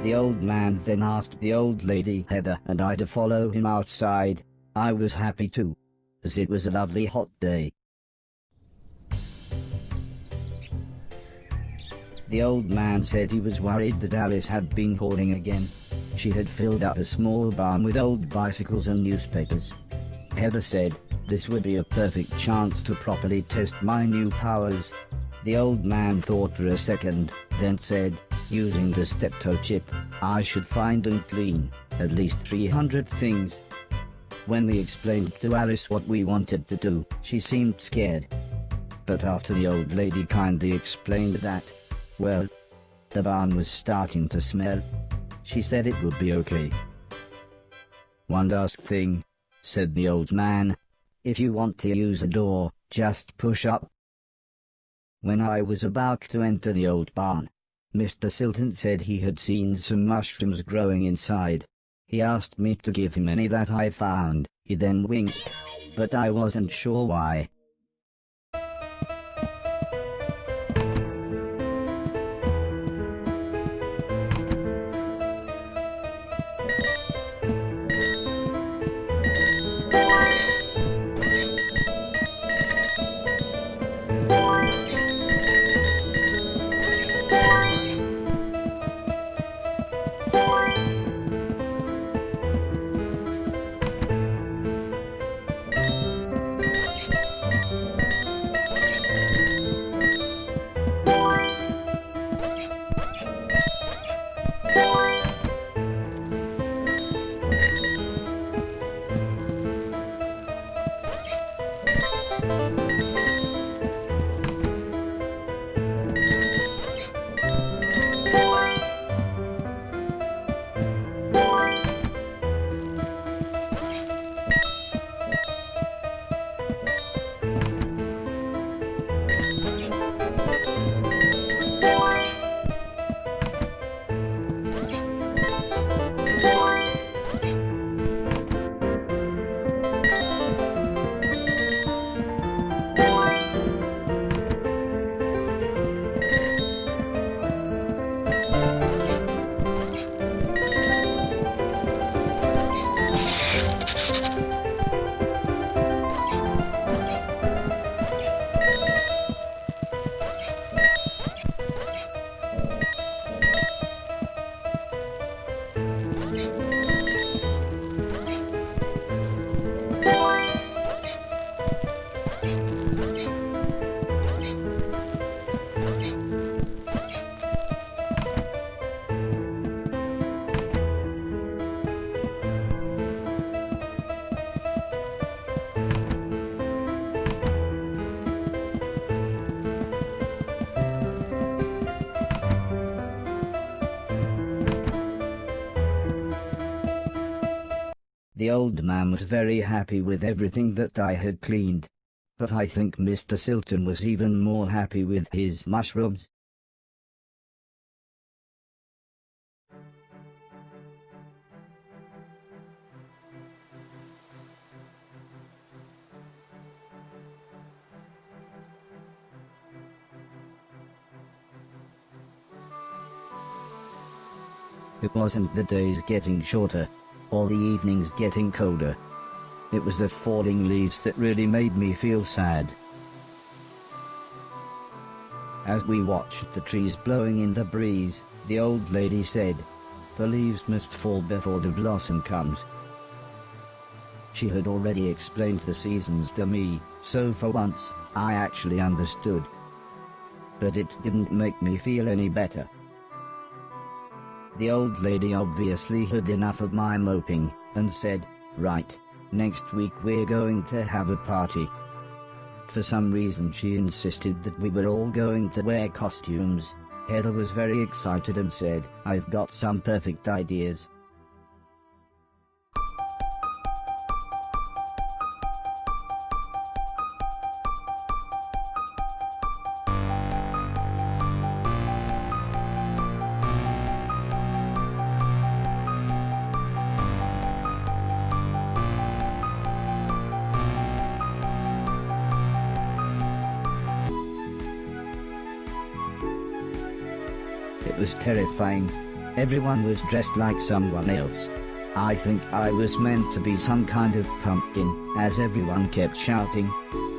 The old man then asked the old lady Heather and I to follow him outside. I was happy too, as it was a lovely hot day. The old man said he was worried that Alice had been hoarding again. She had filled up a small barn with old bicycles and newspapers. Heather said, this would be a perfect chance to properly test my new powers. The old man thought for a second, then said, using the steptoe chip, I should find and clean at least 300 things. When we explained to Alice what we wanted to do, she seemed scared. But after the old lady kindly explained that, well, the barn was starting to smell, she said it would be okay. One last thing, said the old man. If you want to use a door, just push up. When I was about to enter the old barn, Mr. Silton said he had seen some mushrooms growing inside. He asked me to give him any that I found. He then winked, but I wasn't sure why. The old man was very happy with everything that I had cleaned. But I think Mr. Silton was even more happy with his mushrooms. It wasn't the days getting shorter, or the evenings getting colder. It was the falling leaves that really made me feel sad. As we watched the trees blowing in the breeze, the old lady said, "The leaves must fall before the blossom comes." She had already explained the seasons to me, so for once, I actually understood. But it didn't make me feel any better. The old lady obviously had enough of my moping, and said, "Right, next week we're going to have a party." For some reason she insisted that we were all going to wear costumes. Heather was very excited and said, "I've got some perfect ideas." It was terrifying. Everyone was dressed like someone else. I think I was meant to be some kind of pumpkin, as everyone kept shouting,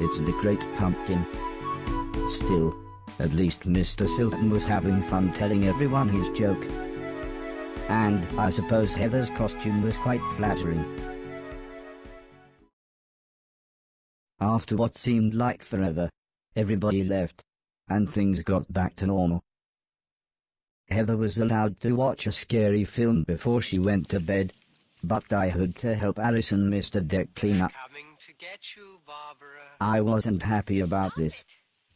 "It's the Great Pumpkin." Still, at least Mr. Silton was having fun telling everyone his joke. And I suppose Heather's costume was quite flattering. After what seemed like forever, everybody left, and things got back to normal. Heather was allowed to watch a scary film before she went to bed, but I had to help Alice and Mr. Deck clean up. I wasn't happy about this,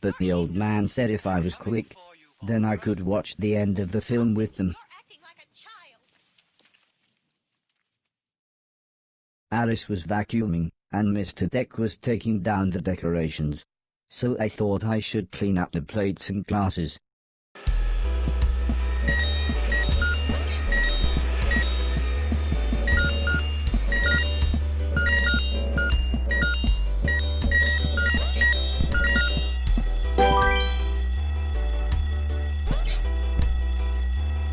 but the old man said if I was quick, then I could watch the end of the film with them. Alice was vacuuming, and Mr. Deck was taking down the decorations, so I thought I should clean up the plates and glasses.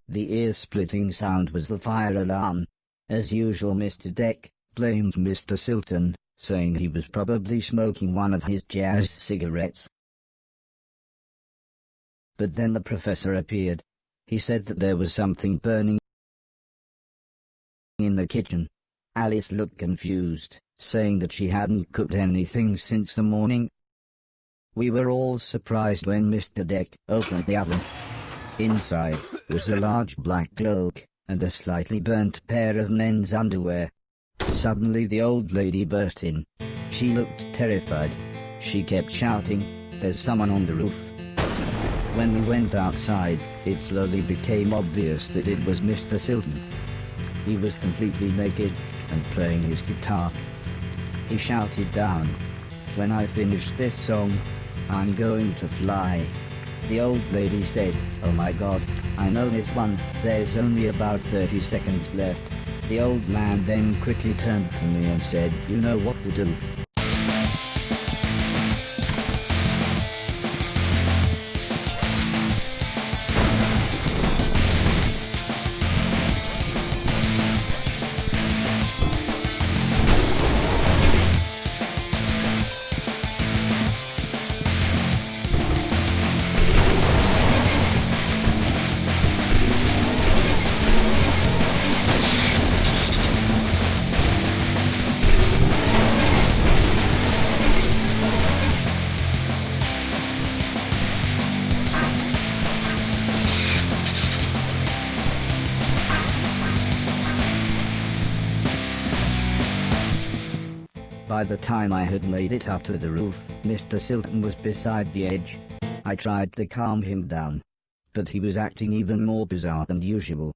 The ear-splitting sound was the fire alarm. As usual, Mr. Deck blamed Mr. Silton, saying he was probably smoking one of his jazz cigarettes. But then the professor appeared. He said that there was something burning in the kitchen. Alice looked confused, saying that she hadn't cooked anything since the morning. We were all surprised when Mr. Deck opened the oven. Inside was a large black cloak, and a slightly burnt pair of men's underwear. Suddenly the old lady burst in. She looked terrified. She kept shouting, "There's someone on the roof." When we went outside, it slowly became obvious that it was Mr. Silton. He was completely naked, and playing his guitar. He shouted down, "When I finish this song, I'm going to fly." The old lady said, "Oh my God, I know this one, there's only about 30 seconds left." The old man then quickly turned to me and said, "You know what to do." By the time I had made it up to the roof, Mr. Silton was beside the edge. I tried to calm him down, but he was acting even more bizarre than usual.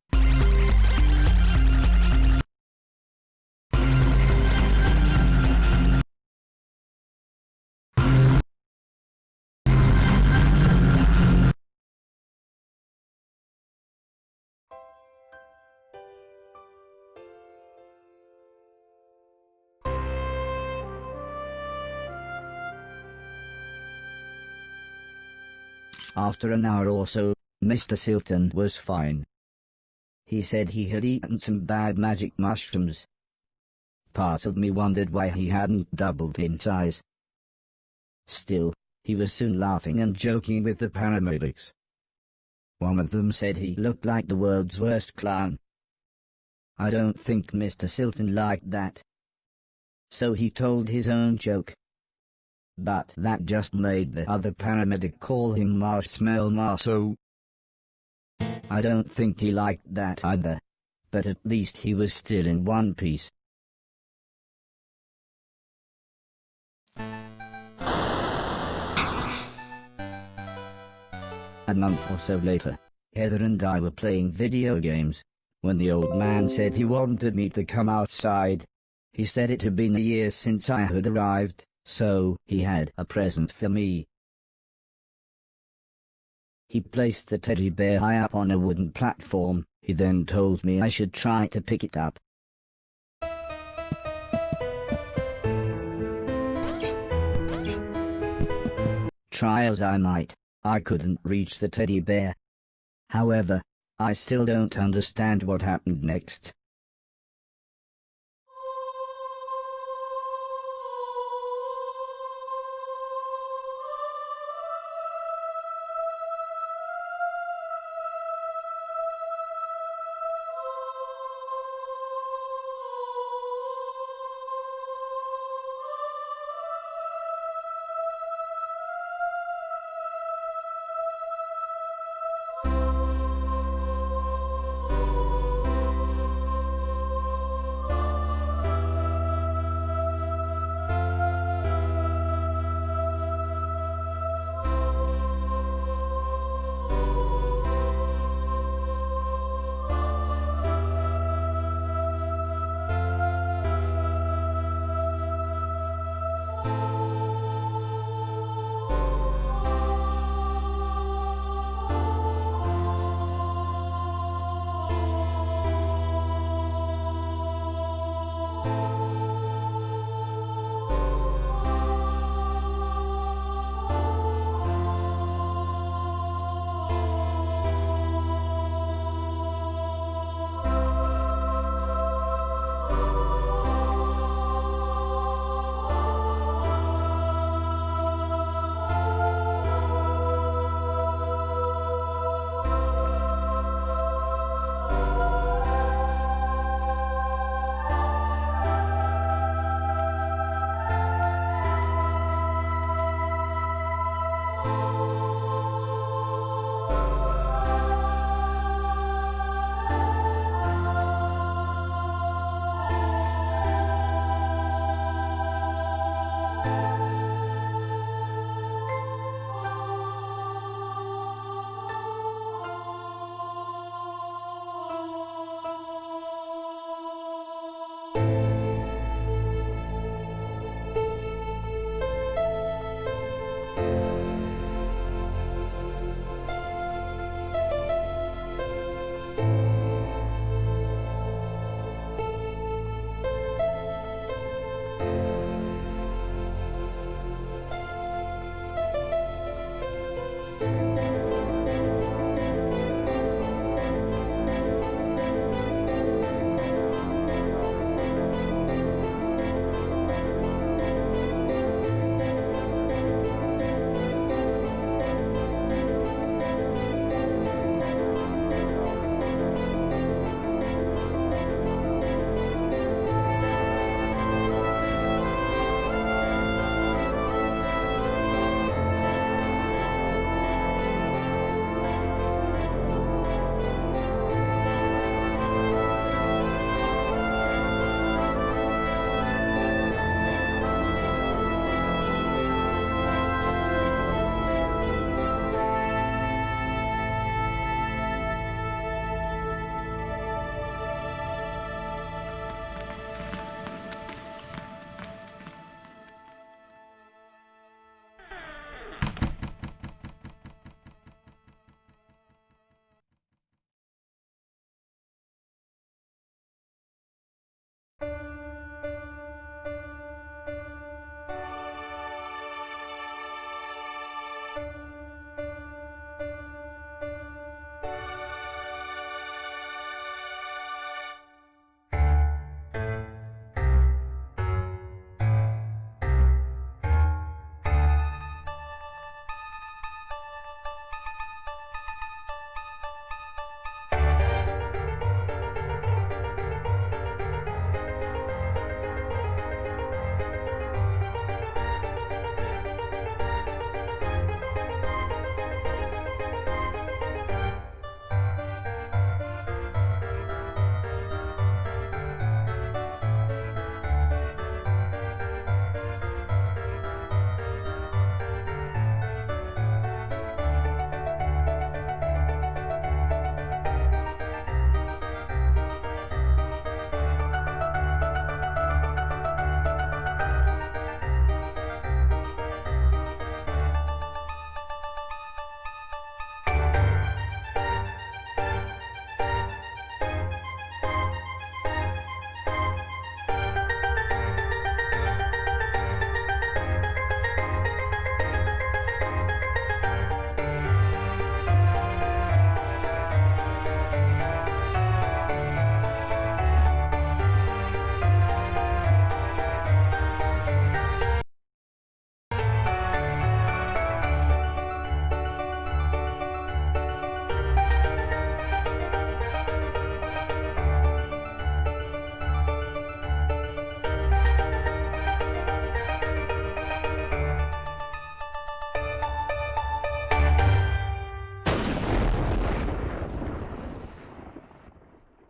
After an hour or so, Mr. Silton was fine. He said he had eaten some bad magic mushrooms. Part of me wondered why he hadn't doubled in size. Still, he was soon laughing and joking with the paramedics. One of them said he looked like the world's worst clown. I don't think Mr. Silton liked that. So he told his own joke. But that just made the other paramedic call him Marshmallow Marceau. I don't think he liked that either. But at least he was still in one piece. A month or so later, Heather and I were playing video games, when the old man said he wanted me to come outside. He said it had been a year since I had arrived, so he had a present for me. He placed the teddy bear high up on a wooden platform. He then told me I should try to pick it up. Try as I might, I couldn't reach the teddy bear. However, I still don't understand what happened next.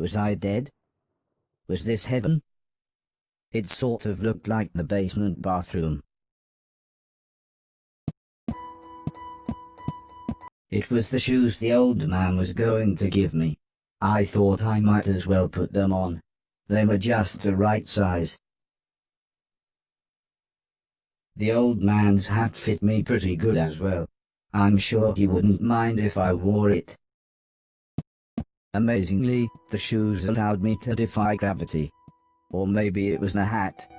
Was I dead? Was this heaven? It sort of looked like the basement bathroom. It was the shoes the old man was going to give me. I thought I might as well put them on. They were just the right size. The old man's hat fit me pretty good as well. I'm sure he wouldn't mind if I wore it. Amazingly, the shoes allowed me to defy gravity. Or maybe it was the hat.